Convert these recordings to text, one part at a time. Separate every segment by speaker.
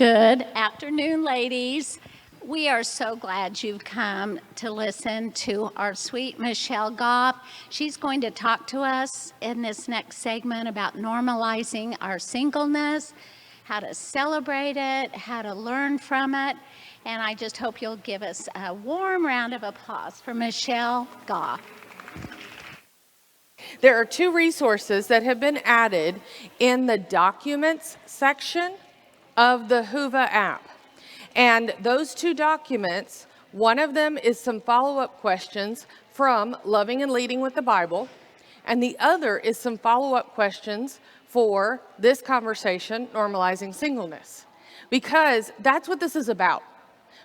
Speaker 1: Good afternoon, ladies. We are so glad you've come to listen to our sweet Michelle Goff. She's going to talk to us in this next segment about normalizing our singleness, how to celebrate it, how to learn from it. And I just hope you'll give us a warm round of applause for Michelle Goff.
Speaker 2: There are two resources that have been added in the documents section of the Whova app. And those two documents, one of them is some follow-up questions from Loving and Leading with the Bible, and the other is some follow-up questions for this conversation, Normalizing Singleness, because that's what this is about.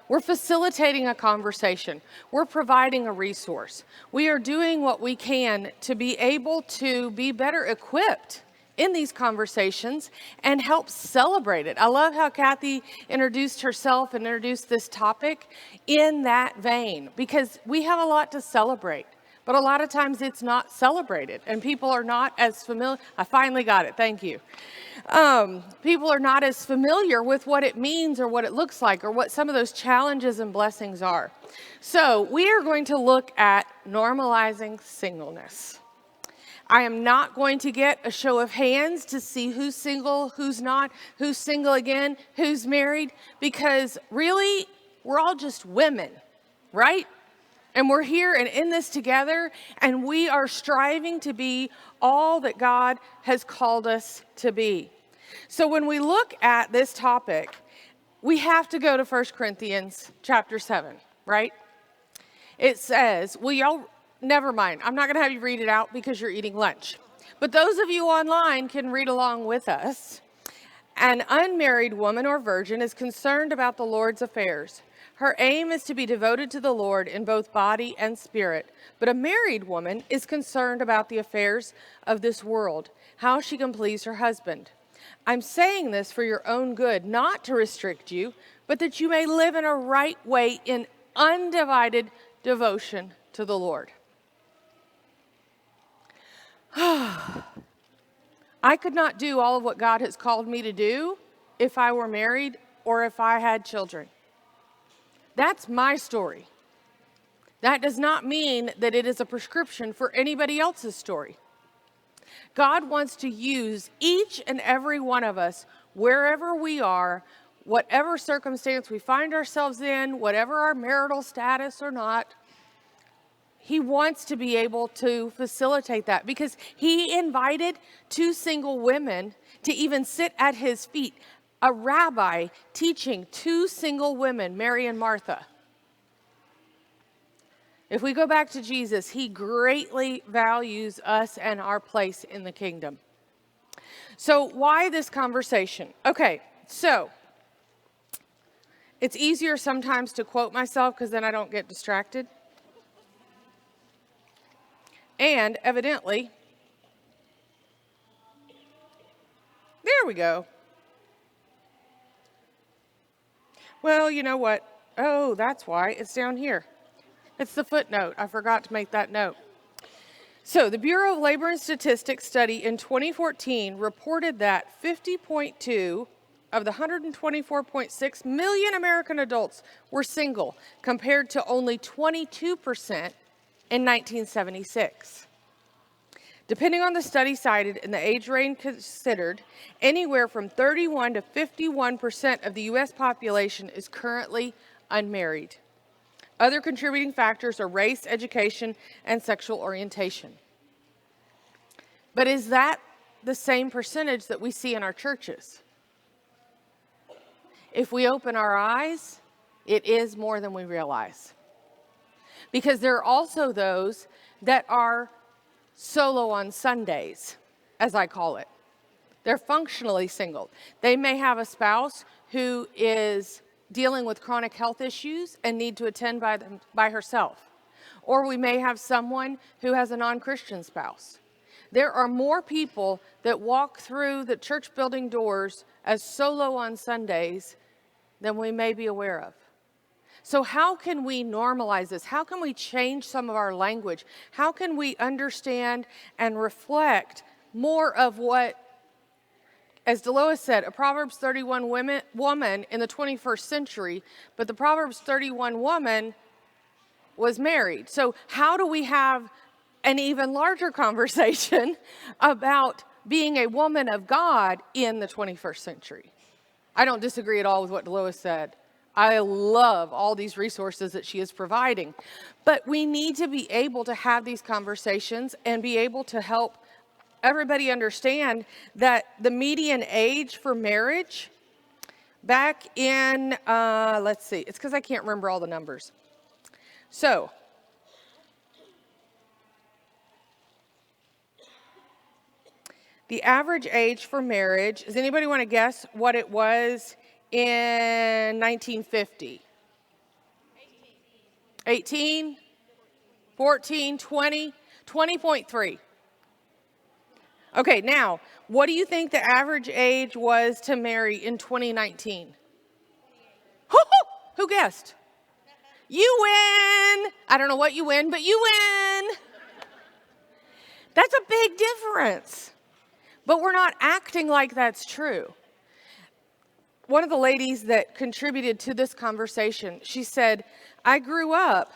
Speaker 2: We're facilitating a conversation. We're providing a resource. We are doing what we can to be able to be better equipped in these conversations and help celebrate it. I love how Kathy introduced herself and introduced this topic in that vein, because we have a lot to celebrate, but a lot of times it's not celebrated and people are not as familiar. I finally got it, thank you. People are not as familiar with what it means or what it looks like or what some of those challenges and blessings are. So we are going to look at normalizing singleness. I am not going to get a show of hands to see who's single, who's not, who's single again, who's married, because really, we're all just women, right? And we're here and in this together, and we are striving to be all that God has called us to be. So when we look at this topic, we have to go to 1 Corinthians chapter 7, right? It says, never mind, I'm not going to have you read it out because you're eating lunch. But those of you online can read along with us. An unmarried woman or virgin is concerned about the Lord's affairs. Her aim is to be devoted to the Lord in both body and spirit. But a married woman is concerned about the affairs of this world, how she can please her husband. I'm saying this for your own good, not to restrict you, but that you may live in a right way in undivided devotion to the Lord. I could not do all of what God has called me to do if I were married or if I had children. That's my story. That does not mean that it is a prescription for anybody else's story. God wants to use each and every one of us, wherever we are, whatever circumstance we find ourselves in, whatever our marital status or not. He wants to be able to facilitate that, because he invited two single women to even sit at his feet. A rabbi teaching two single women, Mary and Martha. If we go back to Jesus, he greatly values us and our place in the kingdom. So why this conversation? Okay, so it's easier sometimes to quote myself because then I don't get distracted. And evidently, there we go. Well, you know what? Oh, that's why. It's down here. It's the footnote. I forgot to make that note. So the Bureau of Labor and Statistics study in 2014 reported that 50.2 of the 124.6 million American adults were single, compared to only 22% in 1976. Depending on the study cited and the age range considered, anywhere from 31 to 51% of the U.S. population is currently unmarried. Other contributing factors are race, education, and sexual orientation. But is that the same percentage that we see in our churches? If we open our eyes, it is more than we realize. Because there are also those that are solo on Sundays, as I call it. They're functionally single. They may have a spouse who is dealing with chronic health issues and need to attend by herself. Or we may have someone who has a non-Christian spouse. There are more people that walk through the church building doors as solo on Sundays than we may be aware of. So how can we normalize this? How can we change some of our language? How can we understand and reflect more of what as Delois said, a Proverbs 31 woman in the 21st century, but the Proverbs 31 woman was married. So how do we have an even larger conversation about being a woman of God in the 21st century? I don't disagree at all with what Delois said. I love all these resources that she is providing. But we need to be able to have these conversations and be able to help everybody understand that the median age for marriage back in, let's see, it's because I can't remember all the numbers. So, the average age for marriage, does anybody want to guess what it was in 1950? 18, 14, 20, 20.3. Okay, now, what do you think the average age was to marry in 2019? Who guessed? You win! I don't know what you win, but you win! That's a big difference. But we're not acting like that's true. One of the ladies that contributed to this conversation, she said, I grew up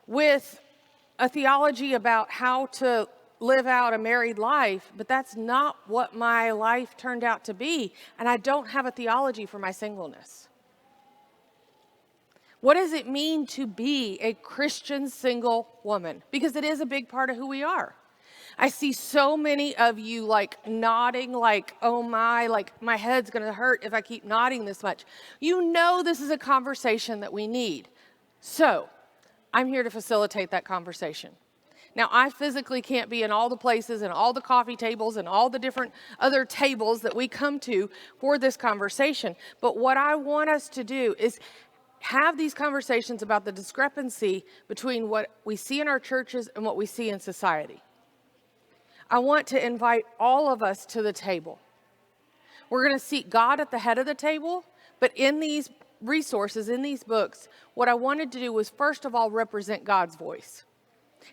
Speaker 2: with a theology about how to live out a married life, but that's not what my life turned out to be, and I don't have a theology for my singleness. What does it mean to be a Christian single woman? Because it is a big part of who we are. I see so many of you like nodding like, oh my, like my head's going to hurt if I keep nodding this much. You know this is a conversation that we need. So I'm here to facilitate that conversation. Now, I physically can't be in all the places and all the coffee tables and all the different other tables that we come to for this conversation. But what I want us to do is have these conversations about the discrepancy between what we see in our churches and what we see in society. I want to invite all of us to the table. We're going to seek God at the head of the table, but in these resources, in these books, what I wanted to do was first of all represent God's voice.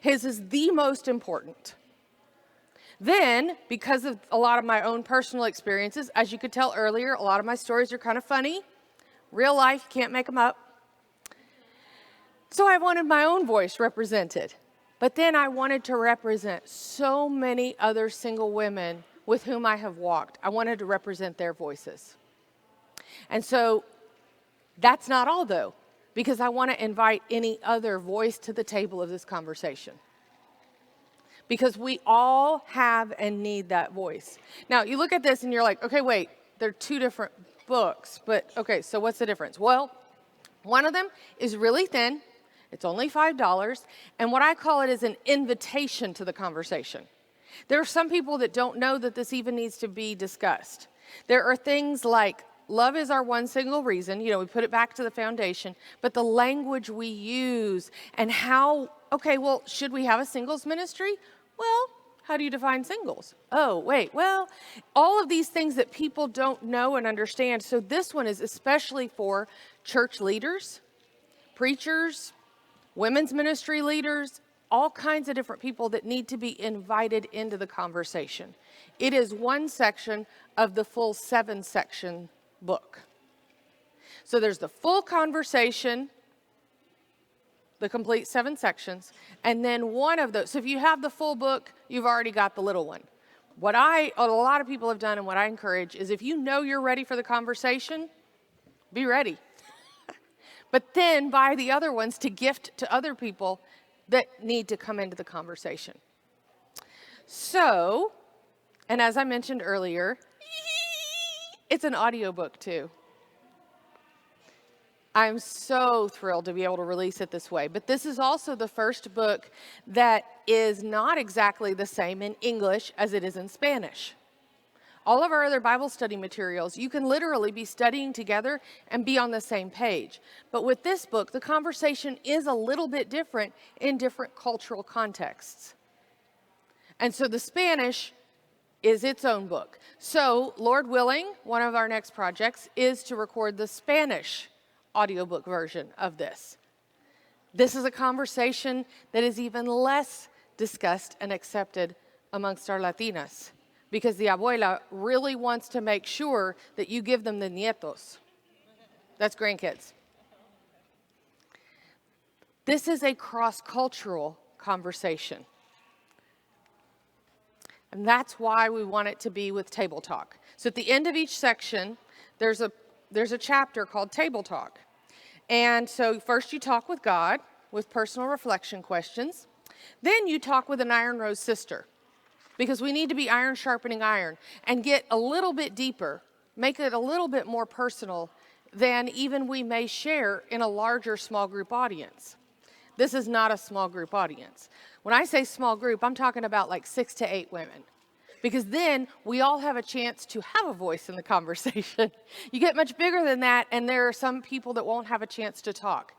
Speaker 2: His is the most important. Then, because of a lot of my own personal experiences, as you could tell earlier, a lot of my stories are kind of funny. Real life, you can't make them up. So I wanted my own voice represented. But then I wanted to represent so many other single women with whom I have walked. I wanted to represent their voices. And so that's not all, though, because I want to invite any other voice to the table of this conversation. Because we all have and need that voice. Now, you look at this and you're like, okay, wait, they're two different books. But, okay, so what's the difference? Well, one of them is really thin. It's only $5, and what I call it is an invitation to the conversation. There are some people that don't know that this even needs to be discussed. There are things like love is our one single reason, we put it back to the foundation, but the language we use and how, okay, well, should we have a singles ministry? Well, how do you define singles? Oh, wait, well, all of these things that people don't know and understand. So this one is especially for church leaders, preachers, women's ministry leaders, all kinds of different people that need to be invited into the conversation. It is one section of the full 7-section book. So there's the full conversation, the complete 7 sections, and then one of those. So if you have the full book, you've already got the little one. What a lot of people have done and what I encourage is if you know you're ready for the conversation, be ready. But then buy the other ones to gift to other people that need to come into the conversation. So, and as I mentioned earlier, it's an audiobook too. I'm so thrilled to be able to release it this way. But this is also the first book that is not exactly the same in English as it is in Spanish. All of our other Bible study materials, you can literally be studying together and be on the same page. But with this book, the conversation is a little bit different in different cultural contexts. And so the Spanish is its own book. So, Lord willing, one of our next projects is to record the Spanish audiobook version of this. This is a conversation that is even less discussed and accepted amongst our Latinas. because the abuela really wants to make sure that you give them the nietos. That's grandkids. This is a cross-cultural conversation. And that's why we want it to be with Table Talk. So at the end of each section, there's a chapter called Table Talk. And so first you talk with God with personal reflection questions. Then you talk with an Iron Rose sister, because we need to be iron sharpening iron and get a little bit deeper, make it a little bit more personal than even we may share in a larger small group audience. This is not a small group audience. When I say small group, I'm talking about like 6 to 8 women, because then we all have a chance to have a voice in the conversation. You get much bigger than that, and there are some people that won't have a chance to talk.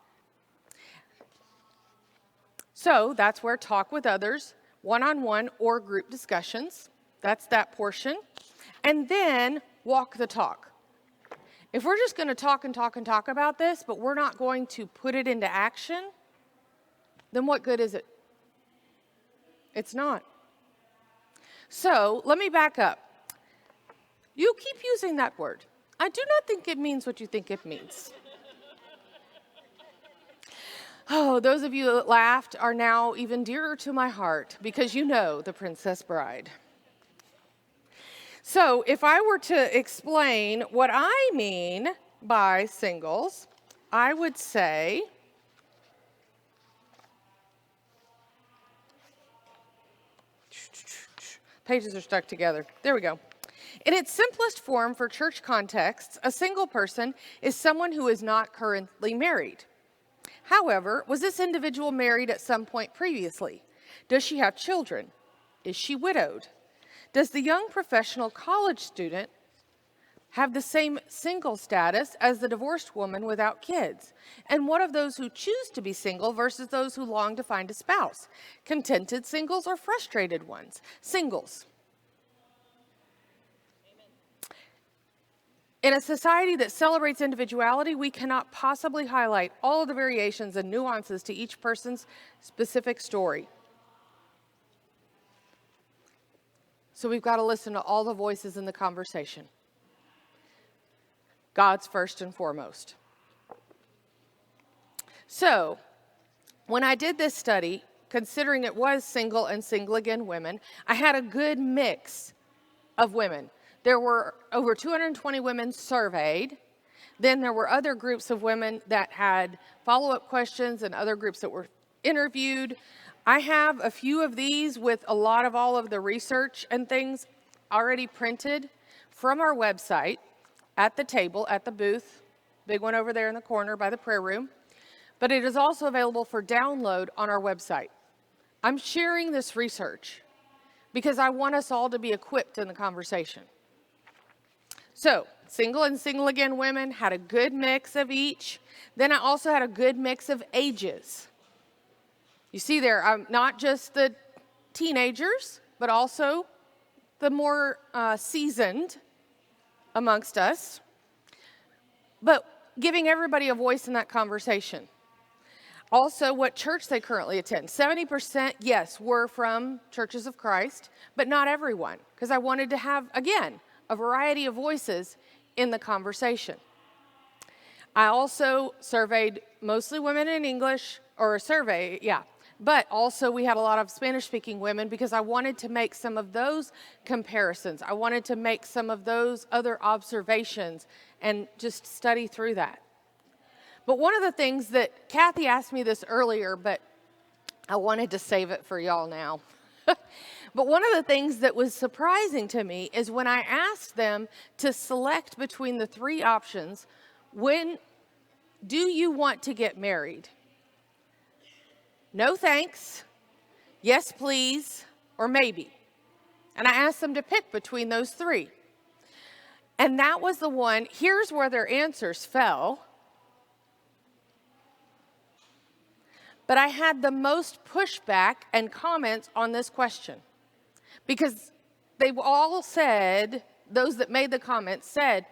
Speaker 2: So that's where talk with others, one-on-one or group discussions, that's that portion. And then walk the talk. If we're just going to talk and talk and talk about this, but we're not going to put it into action, then what good is it? It's not. So let me back up. You keep using that word. I do not think it means what you think it means. Oh, those of you that laughed are now even dearer to my heart, because you know the Princess Bride. So if I were to explain what I mean by singles, I would say pages are stuck together. There we go. In its simplest form for church contexts, a single person is someone who is not currently married. However, was this individual married at some point previously? Does she have children? Is she widowed? Does the young professional college student have the same single status as the divorced woman without kids? And what of those who choose to be single versus those who long to find a spouse? Contented singles or frustrated ones? Singles. In a society that celebrates individuality, we cannot possibly highlight all of the variations and nuances to each person's specific story. So we've got to listen to all the voices in the conversation. God's first and foremost. So, when I did this study, considering it was single and single again women, I had a good mix of women. There were over 220 women surveyed. Then there were other groups of women that had follow-up questions and other groups that were interviewed. I have a few of these with a lot of all of the research and things already printed from our website at the table, at the booth, big one over there in the corner by the prayer room. But it is also available for download on our website. I'm sharing this research because I want us all to be equipped in the conversation. So, single and single again women had a good mix of each. Then I also had a good mix of ages. You see there, not just the teenagers, but also the more seasoned amongst us, but giving everybody a voice in that conversation. Also, what church they currently attend. 70%, yes, were from Churches of Christ, but not everyone, because I wanted to have, again, a variety of voices in the conversation. I also surveyed mostly women in English, or a survey, yeah, but also we had a lot of Spanish-speaking women because I wanted to make some of those comparisons. I wanted to make some of those other observations and just study through that. But one of the things that Kathy asked me this earlier, but I wanted to save it for y'all now. But one of the things that was surprising to me is when I asked them to select between the 3 options, when do you want to get married? No thanks, yes please, or maybe. And I asked them to pick between those 3. And that was the one, here's where their answers fell. But I had the most pushback and comments on this question because they all said, those that made the comments said,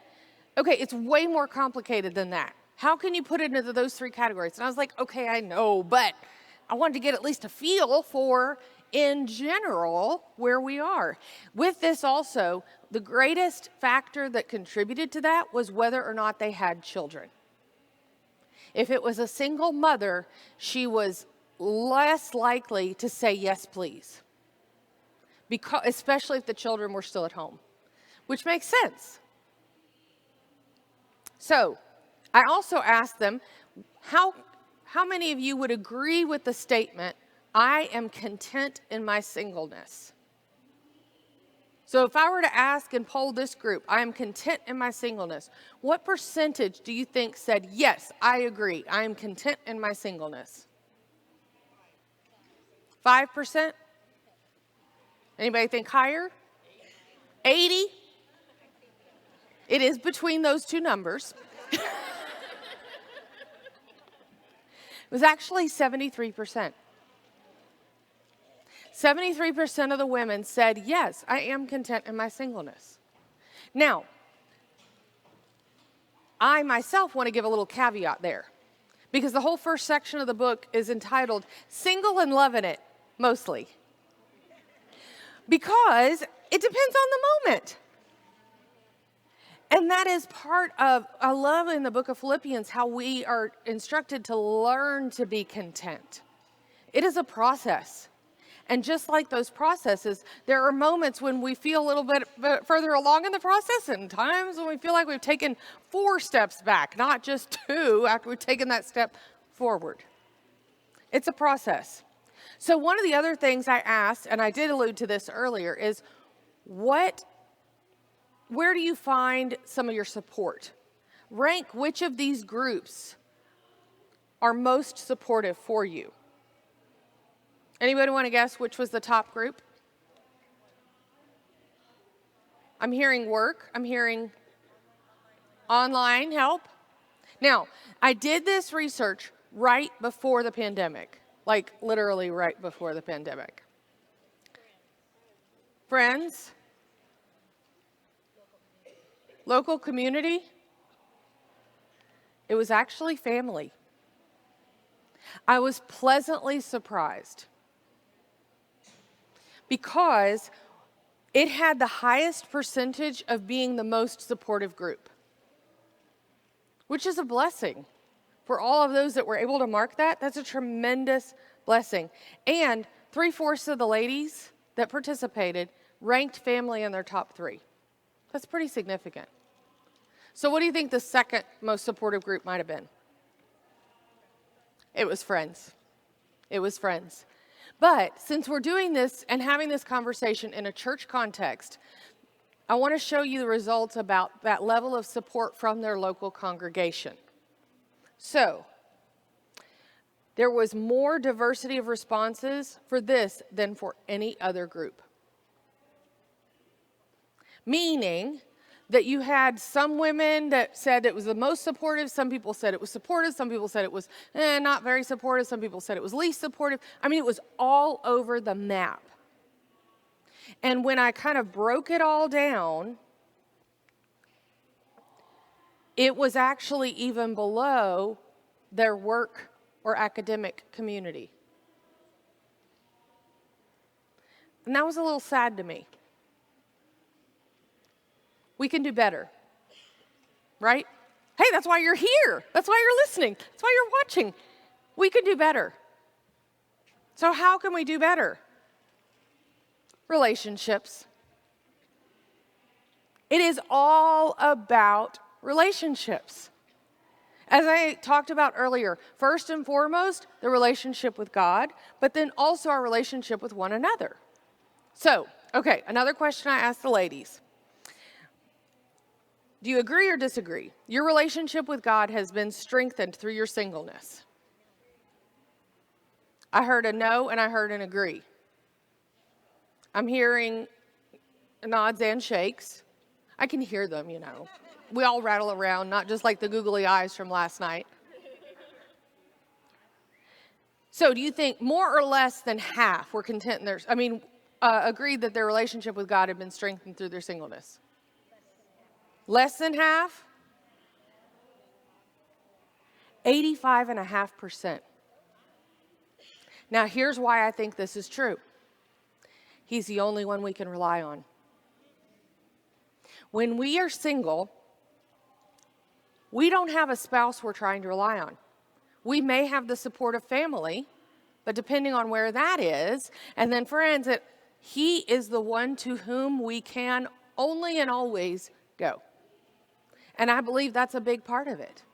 Speaker 2: okay, it's way more complicated than that. How can you put it into those 3 categories? And I was like, okay, I know, but I wanted to get at least a feel for in general where we are. With this also, the greatest factor that contributed to that was whether or not they had children. If it was a single mother, she was less likely to say yes, please, because, especially if the children were still at home, which makes sense. So I also asked them, how many of you would agree with the statement, I am content in my singleness? So if I were to ask and poll this group, I am content in my singleness, what percentage do you think said, yes, I agree, I am content in my singleness? 5%? Anybody think higher? 80? It is between those two numbers. It was actually 73%. 73% of the women said, yes, I am content in my singleness. Now, I myself want to give a little caveat there, because the whole first section of the book is entitled Single and Loving It, mostly. Because it depends on the moment. And that is part of, I love in the book of Philippians how we are instructed to learn to be content. It is a process. And just like those processes, there are moments when we feel a little bit further along in the process, and times when we feel like we've taken 4 steps back, not just 2 after we've taken that step forward. It's a process. So one of the other things I asked, and I did allude to this earlier, is where do you find some of your support? Rank which of these groups are most supportive for you. Anybody want to guess which was the top group? I'm hearing work. I'm hearing online help. Now, I did this research right before the pandemic, like literally right before the pandemic. Friends? Local community? It was actually family. I was pleasantly surprised because it had the highest percentage of being the most supportive group, which is a blessing. For all of those that were able to mark that, that's a tremendous blessing. And 3/4 of the ladies that participated ranked family in their top 3. That's pretty significant. So what do you think the second most supportive group might have been? It was friends. It was friends. But since we're doing this and having this conversation in a church context, I want to show you the results about that level of support from their local congregation. So, there was more diversity of responses for this than for any other group. Meaning that you had some women that said it was the most supportive, some people said it was supportive, some people said it was not very supportive, some people said it was least supportive. I mean, it was all over the map. And when I kind of broke it all down, it was actually even below their work or academic community. And that was a little sad to me. We can do better, right? Hey, that's why you're here. That's why you're listening. That's why you're watching. We can do better. So how can we do better? Relationships. It is all about relationships. As I talked about earlier, first and foremost, the relationship with God, but then also our relationship with one another. So, okay, another question I asked the ladies. Do you agree or disagree? Your relationship with God has been strengthened through your singleness. I heard a no and I heard an agree. I'm hearing nods and shakes. I can hear them, you know. We all rattle around, not just like the googly eyes from last night. So do you think more or less than half were content in their, agreed that their relationship with God had been strengthened through their singleness? Less than half? 85.5%. Now, here's why I think this is true. He's the only one we can rely on. When we are single, we don't have a spouse we're trying to rely on. We may have the support of family, but depending on where that is, and then friends, he is the one to whom we can only and always go. And I believe that's a big part of it.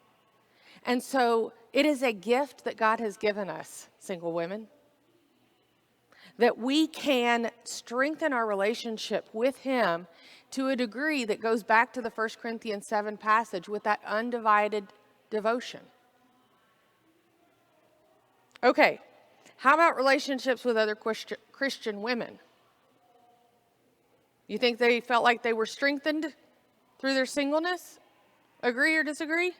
Speaker 2: And so it is a gift that God has given us, single women, that we can strengthen our relationship with him to a degree that goes back to the 1 Corinthians 7 passage with that undivided devotion. Okay, how about relationships with other Christian women? You think they felt like they were strengthened through their singleness? Agree or disagree?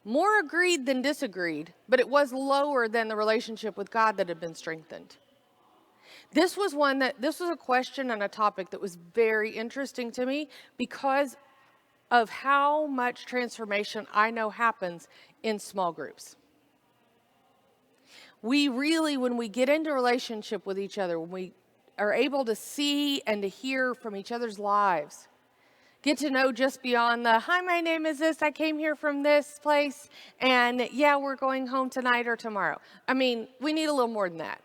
Speaker 2: More agreed than disagreed, but it was lower than the relationship with God that had been strengthened. This was a question and a topic that was very interesting to me because of how much transformation I know happens in small groups. We really, when we get into relationship with each other, when we are able to see and to hear from each other's lives, get to know just beyond the, hi, my name is this, I came here from this place, and yeah, we're going home tonight or tomorrow. I mean, we need a little more than that.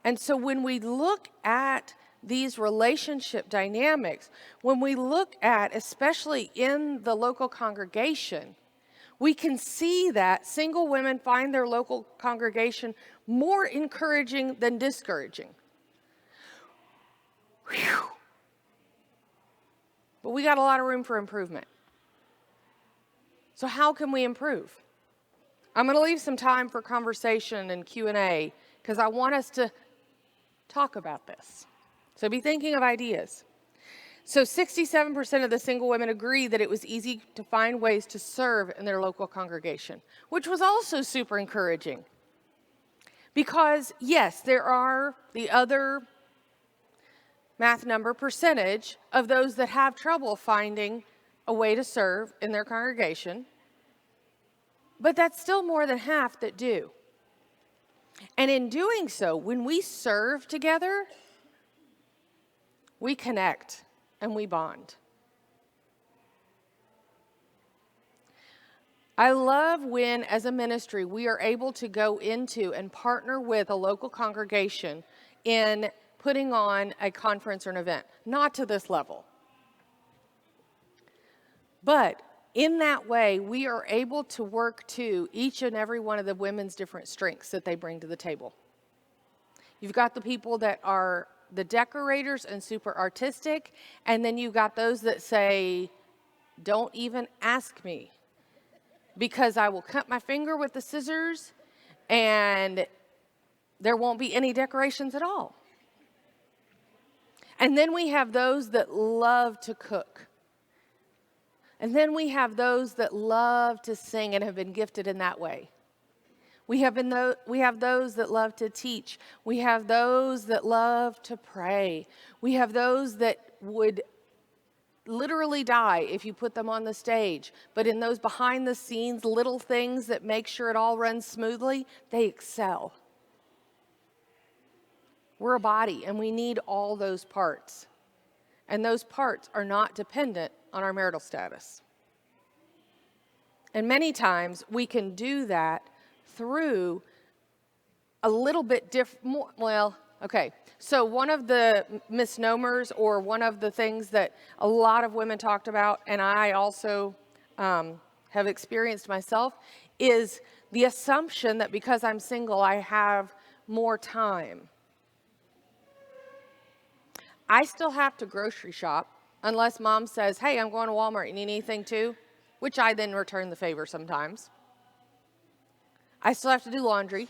Speaker 2: And so when we look at these relationship dynamics, when we look at, especially in the local congregation, we can see that single women find their local congregation more encouraging than discouraging. Whew. But we got a lot of room for improvement. So how can we improve? I'm going to leave some time for conversation and Q&A because I want us to talk about this. So be thinking of ideas. So 67% of the single women agree that it was easy to find ways to serve in their local congregation, which was also super encouraging. Because yes, there are the other math number percentage of those that have trouble finding a way to serve in their congregation, but that's still more than half that do. And in doing so, when we serve together, we connect and we bond. I love when, as a ministry, we are able to go into and partner with a local congregation in putting on a conference or an event. Not to this level. But in that way, we are able to work to each and every one of the women's different strengths that they bring to the table. You've got the people that are the decorators and super artistic, and then you've got those that say, don't even ask me, because I will cut my finger with the scissors and there won't be any decorations at all. And then we have those that love to cook. And then we have those that love to sing and have been gifted in that way. We have those that love to teach. We have those that love to pray. We have those that would literally die if you put them on the stage. But in those behind the scenes little things that make sure it all runs smoothly, they excel. We're a body and we need all those parts. And those parts are not dependent on our marital status. And many times we can do that through a little bit different, so one of the misnomers or one of the things that a lot of women talked about, and I also have experienced myself, is the assumption that because I'm single, I have more time. I still have to grocery shop unless mom says, hey, I'm going to Walmart, you need anything too? Which I then return the favor sometimes. I still have to do laundry.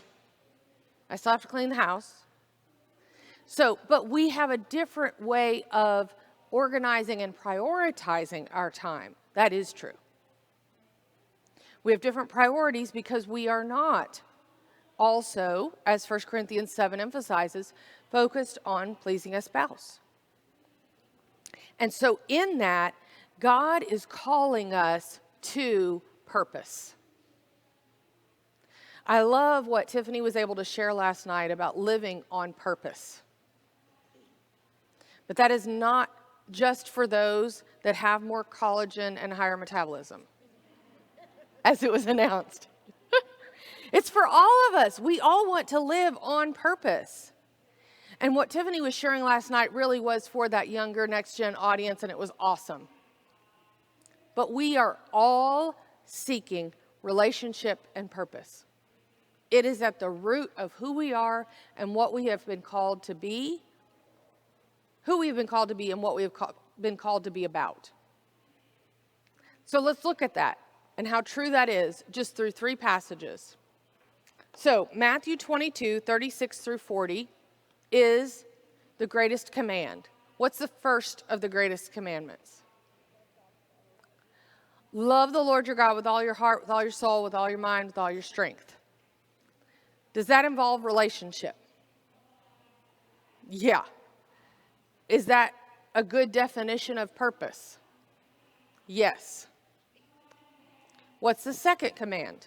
Speaker 2: I still have to clean the house. But we have a different way of organizing and prioritizing our time. That is true. We have different priorities because we are not also, as 1 Corinthians 7 emphasizes, focused on pleasing a spouse. And so in that, God is calling us to purpose. I love what Tiffany was able to share last night about living on purpose. But that is not just for those that have more collagen and higher metabolism, as it was announced. It's for all of us. We all want to live on purpose. And what Tiffany was sharing last night really was for that younger next-gen audience, and it was awesome. But we are all seeking relationship and purpose. It is at the root of who we are and what we have been called to be, who we have been called to be and what we have been called to be about. So let's look at that and how true that is just through 3 passages. So Matthew 22, 36 through 40 is the greatest command. What's the first of the greatest commandments? Love the Lord your God with all your heart, with all your soul, with all your mind, with all your strength. Does that involve relationship? Yeah. Is that a good definition of purpose? Yes. What's the second command?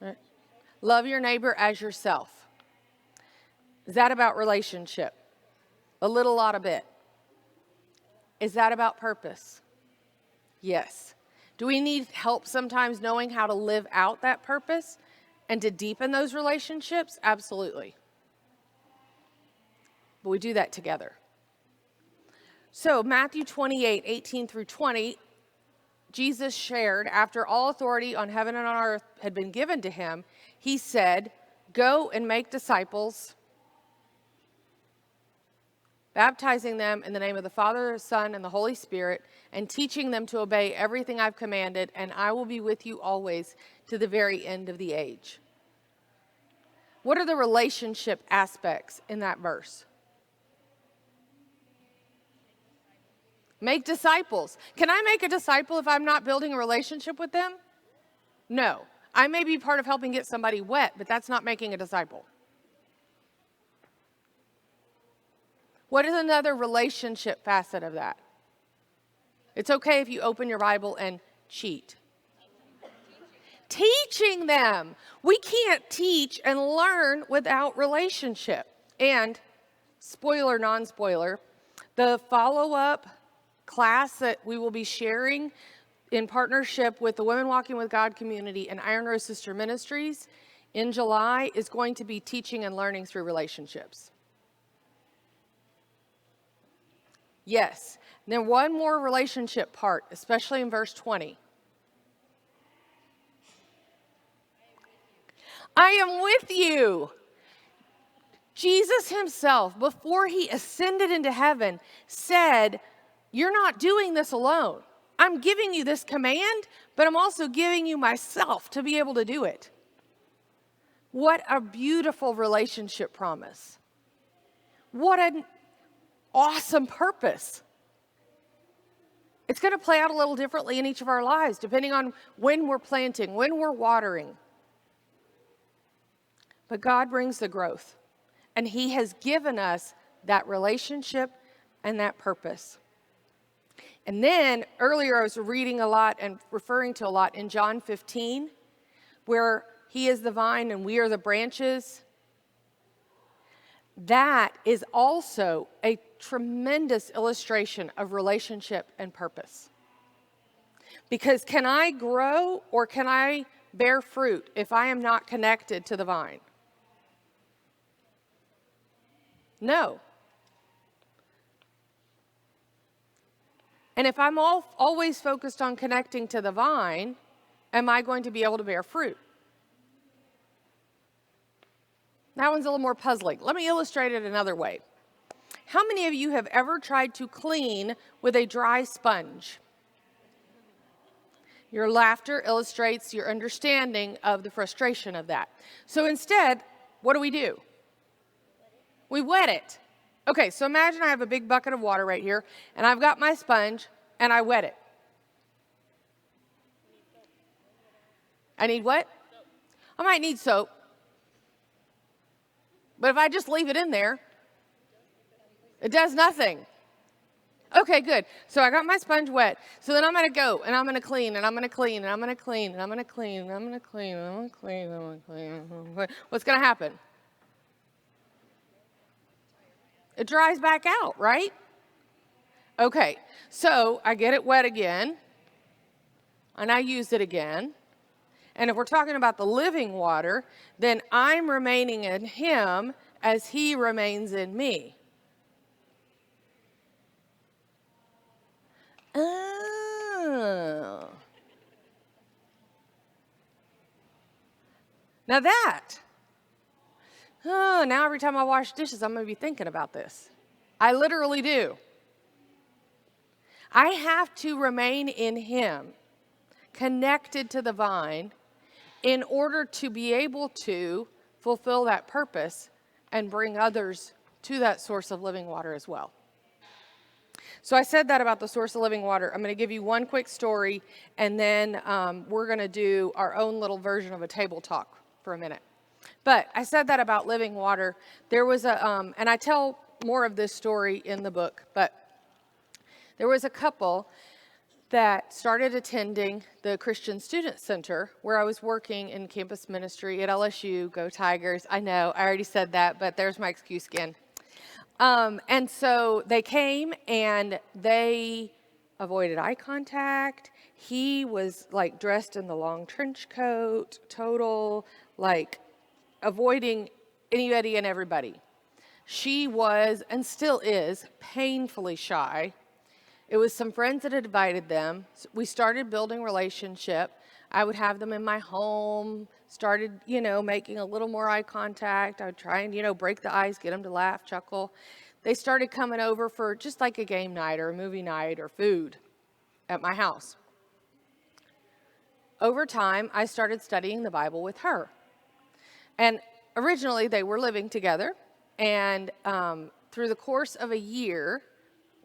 Speaker 2: Right. Love your neighbor as yourself. Is that about relationship? A little, lot, a bit. Is that about purpose? Yes. Do we need help sometimes knowing how to live out that purpose and to deepen those relationships? Absolutely. But we do that together. So Matthew 28, 18 through 20, Jesus shared, after all authority on heaven and on earth had been given to him, he said, go and make disciples, baptizing them in the name of the Father, the Son, and the Holy Spirit, and teaching them to obey everything I've commanded, and I will be with you always to the very end of the age. What are the relationship aspects in that verse? Make disciples. Can I make a disciple if I'm not building a relationship with them? No. I may be part of helping get somebody wet, but that's not making a disciple. What is another relationship facet of that? It's okay if you open your Bible and cheat. Teaching them. We can't teach and learn without relationship. And, spoiler, non-spoiler, the follow-up class that we will be sharing in partnership with the Women Walking with God community and Iron Rose Sister Ministries in July is going to be teaching and learning through relationships. Yes. And then one more relationship part, especially in verse 20. I am with you. Jesus himself, before he ascended into heaven, said, you're not doing this alone. I'm giving you this command, but I'm also giving you myself to be able to do it. What a beautiful relationship promise. What an awesome purpose. It's going to play out a little differently in each of our lives, depending on when we're planting, when we're watering. But God brings the growth, and he has given us that relationship and that purpose. And then earlier I was reading a lot and referring to a lot in John 15, where he is the vine and we are the branches. That is also a tremendous illustration of relationship and purpose. Because can I grow or can I bear fruit if I am not connected to the vine? No. And if I'm always focused on connecting to the vine, am I going to be able to bear fruit? That one's a little more puzzling. Let me illustrate it another way. How many of you have ever tried to clean with a dry sponge? Your laughter illustrates your understanding of the frustration of that. So instead, what do? We wet it. Okay, so imagine I have a big bucket of water right here, and I've got my sponge, and I wet it. I need what? I might need soap. But if I just leave it in there, it does nothing. Okay, good. So I got my sponge wet. So then I'm going to go and I'm going to clean and I'm going to clean and I'm going to clean and I'm going to clean and I'm going to clean and I'm going to clean and I'm going to clean and I'm going to clean. What's going to happen? It dries back out, right? Okay, so I get it wet again and I use it again. And if we're talking about the living water, then I'm remaining in him as he remains in me. Oh. Now now every time I wash dishes, I'm going to be thinking about this. I literally do. I have to remain in him, connected to the vine, in order to be able to fulfill that purpose and bring others to that source of living water as well. So I said that about the source of living water. I'm going to give you one quick story, and then we're going to do our own little version of a table talk for a minute. But I said that about living water. There was and I tell more of this story in the book, but there was a couple that started attending the Christian Student Center where I was working in campus ministry at LSU. Go Tigers. I know, I already said that, but there's my excuse again. And so they came and they avoided eye contact. He was like dressed in the long trench coat, total, like avoiding anybody and everybody. She was, and still is, painfully shy. It was some friends that had invited them. We started building relationship. I would have them in my home, started, making a little more eye contact. I would try and, break the ice, get them to laugh, chuckle. They started coming over for just like a game night or a movie night or food at my house. Over time, I started studying the Bible with her. And originally, they were living together. And through the course of a year,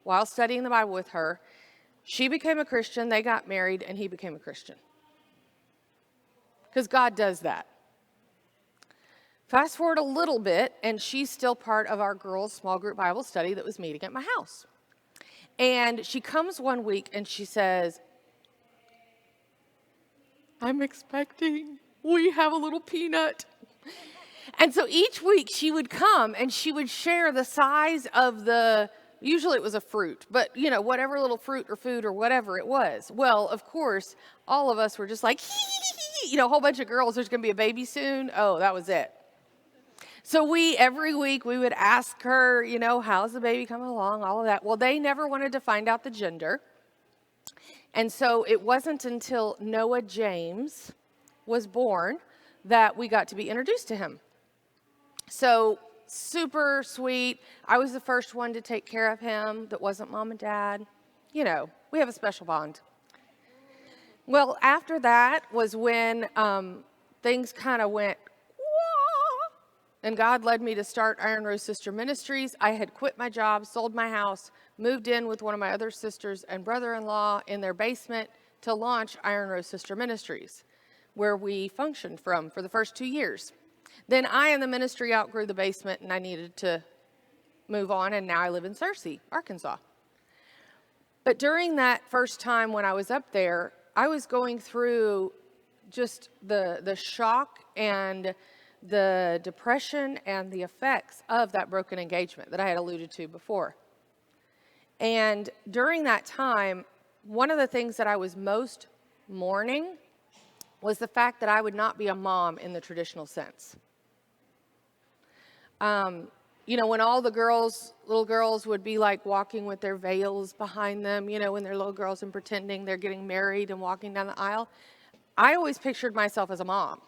Speaker 2: while studying the Bible with her, she became a Christian, they got married, and he became a Christian. Because God does that. Fast forward a little bit, and she's still part of our girls' small group Bible study that was meeting at my house. And she comes one week, and she says, I'm expecting. We have a little peanut. And so each week she would come, and she would share the size of usually it was a fruit, but, whatever little fruit or food or whatever it was. Well, of course, all of us were just like, a whole bunch of girls, there's going to be a baby soon. Oh, that was it. So every week, we would ask her, how's the baby coming along, all of that. Well, they never wanted to find out the gender. And so it wasn't until Noah James was born that we got to be introduced to him. So super sweet. I was the first one to take care of him that wasn't mom and dad. We have a special bond. Well, after that was when things kind of went, wah, and God led me to start Iron Rose Sister Ministries. I had quit my job, sold my house, moved in with one of my other sisters and brother-in-law in their basement to launch Iron Rose Sister Ministries, where we functioned from for the first 2 years. Then I and the ministry outgrew the basement, and I needed to move on, and now I live in Searcy, Arkansas. But during that first time when I was up there, I was going through just the shock and the depression and the effects of that broken engagement that I had alluded to before. And during that time, one of the things that I was most mourning was the fact that I would not be a mom in the traditional sense. When all the little girls would be like walking with their veils behind them, when they're little girls and pretending they're getting married and walking down the aisle, I always pictured myself as a mom.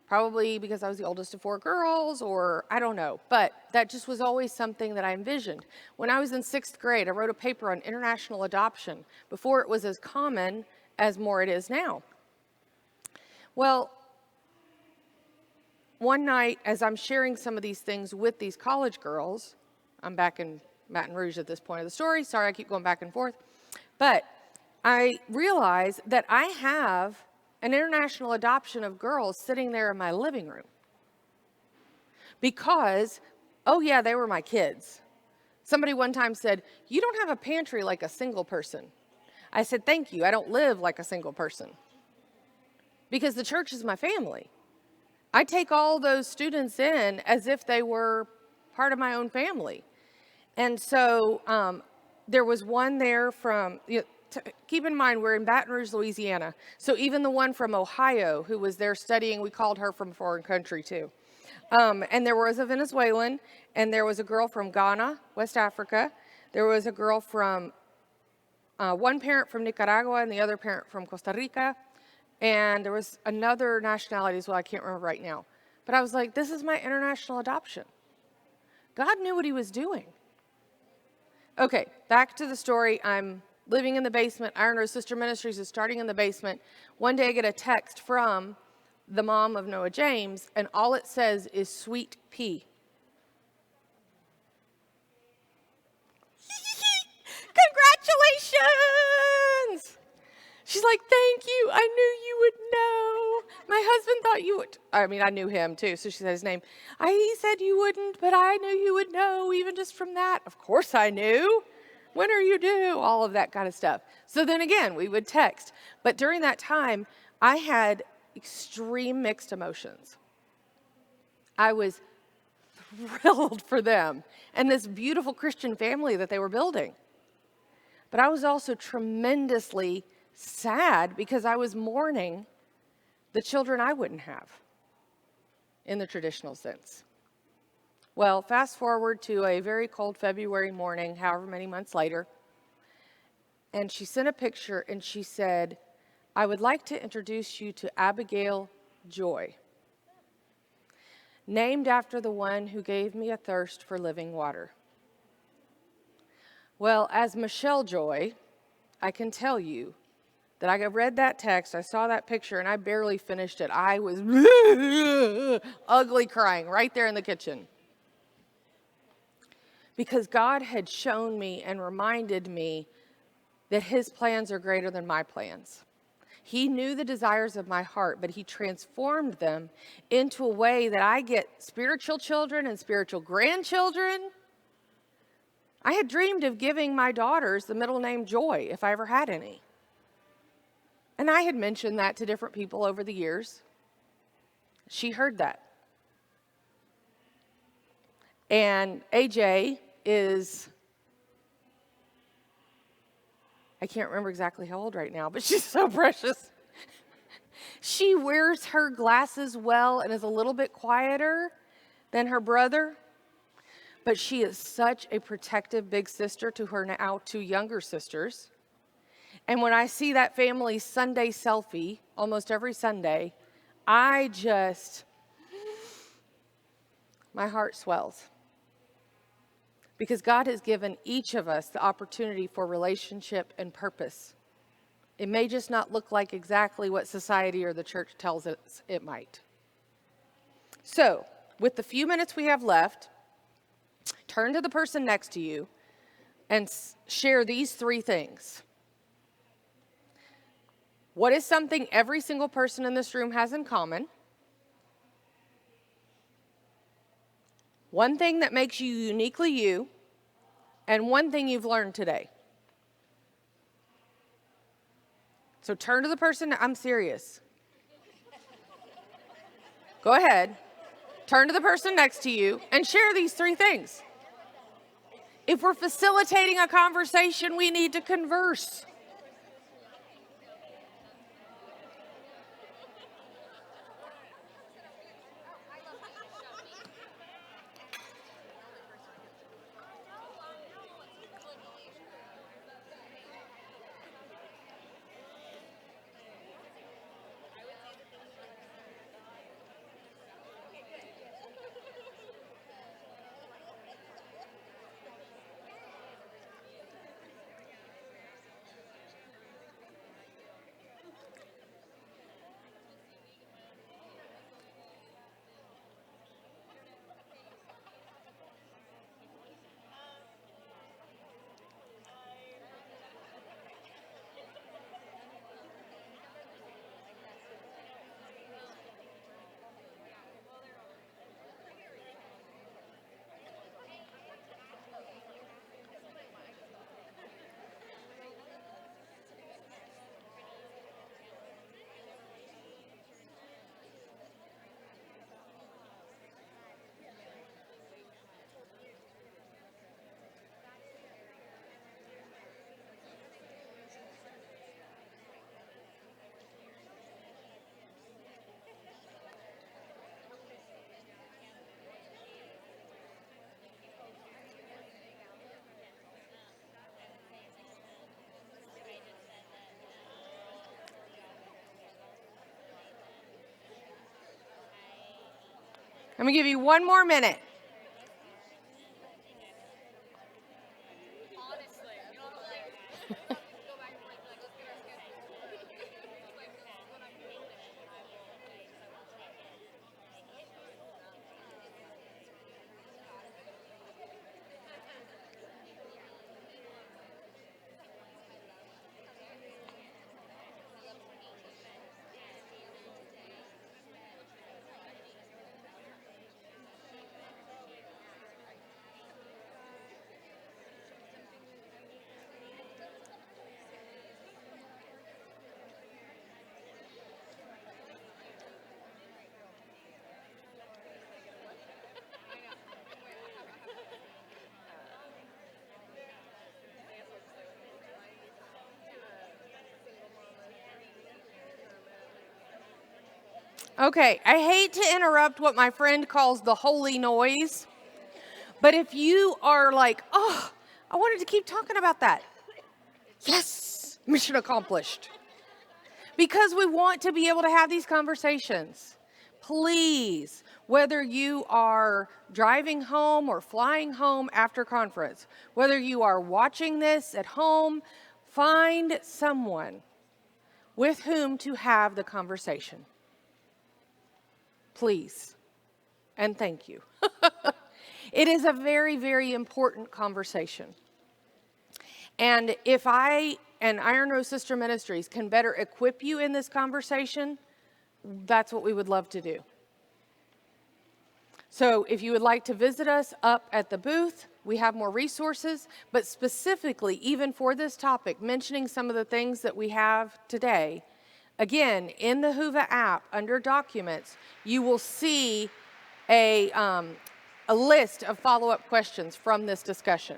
Speaker 2: Probably because I was the oldest of 4 girls, or I don't know. But that just was always something that I envisioned. When I was in 6th grade, I wrote a paper on international adoption before it was as common as more it is now. Well, one night, as I'm sharing some of these things with these college girls, I'm back in Baton Rouge at this point of the story. Sorry, I keep going back and forth. But I realized that I have an international adoption of girls sitting there in my living room. Because, oh yeah, they were my kids. Somebody one time said, "You don't have a pantry like a single person." I said, "Thank you. I don't live like a single person because the church is my family. I take all those students in as if they were part of my own family." And so there was one there from, keep in mind, we're in Baton Rouge, Louisiana. So even the one from Ohio who was there studying, we called her from a foreign country too. And there was a Venezuelan, and there was a girl from Ghana, West Africa. There was a girl from, one parent from Nicaragua and the other parent from Costa Rica. And there was another nationality as well, I can't remember right now. But I was like, this is my international adoption. God knew what he was doing. Okay, back to the story. I'm living in the basement. Iron Rose Sister Ministries is starting in the basement. One day I get a text from the mom of Noah James, and all it says is "sweet pea." Congratulations! She's like, "Thank you. I knew you would know. My husband thought you would." I mean, I knew him too, so she said his name. He said you wouldn't, but I knew you would know, even just from that. Of course I knew. When are you due? All of that kind of stuff. So then again, we would text. But during that time, I had extreme mixed emotions. I was thrilled for them and this beautiful Christian family that they were building. But I was also tremendously sad because I was mourning the children I wouldn't have in the traditional sense. Well, fast forward to a very cold February morning, however many months later, and she sent a picture and she said, "I would like to introduce you to Abigail Joy, named after the one who gave me a thirst for living water." Well, as Michelle Joy, I can tell you that I read that text, I saw that picture, and I barely finished it. I was ugly crying right there in the kitchen. Because God had shown me and reminded me that his plans are greater than my plans. He knew the desires of my heart, but he transformed them into a way that I get spiritual children and spiritual grandchildren. I had dreamed of giving my daughters the middle name Joy if I ever had any. And I had mentioned that to different people over the years. She heard that. And AJ is, I can't remember exactly how old right now, but she's so precious. She wears her glasses well and is a little bit quieter than her brother, but she is such a protective big sister to her now two younger sisters. And when I see that family Sunday selfie, almost every Sunday, my heart swells. Because God has given each of us the opportunity for relationship and purpose. It may just not look like exactly what society or the church tells us it might. So, with the few minutes we have left, turn to the person next to you and share these three things. What is something every single person in this room has in common? One thing that makes you uniquely you, and one thing you've learned today. So turn to the person, I'm serious. Go ahead, turn to the person next to you and share these three things. If we're facilitating a conversation, we need to converse. I'm going to give you 1 more minute. Okay, I hate to interrupt what my friend calls the holy noise, but if you are like, oh, I wanted to keep talking about that. Yes, mission accomplished. Because we want to be able to have these conversations. Please, whether you are driving home or flying home after conference, whether you are watching this at home, find someone with whom to have the conversation. Please, and thank you. It is a very, very important conversation. And if I and Iron Rose Sister Ministries can better equip you in this conversation, that's what we would love to do. So if you would like to visit us up at the booth, we have more resources, but specifically, even for this topic, mentioning some of the things that we have today, again, in the Whova app, under Documents, you will see a list of follow-up questions from this discussion.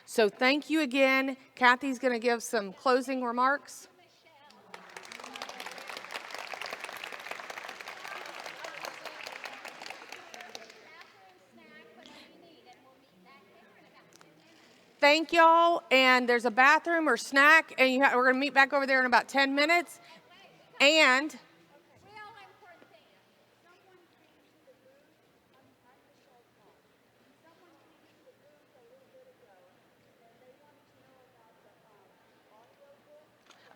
Speaker 2: So thank you again. Kathy's going to give some closing remarks. Thank y'all. And there's a bathroom or snack, and we're going to meet back over there in about 10 minutes. And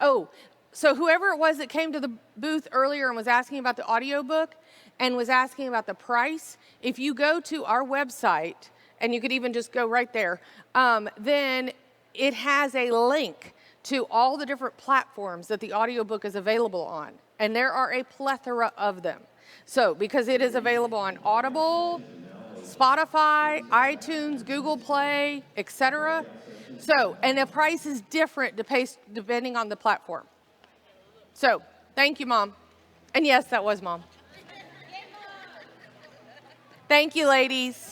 Speaker 2: oh, so whoever it was that came to the booth earlier and was asking about the audiobook and was asking about the price, if you go to our website, and you could even just go right there, then it has a link to all the different platforms that the audiobook is available on. And there are a plethora of them. So, because it is available on Audible, Spotify, iTunes, Google Play, etc. So, and the price is different depending on the platform. So, thank you, Mom. And yes, that was Mom. Thank you, ladies.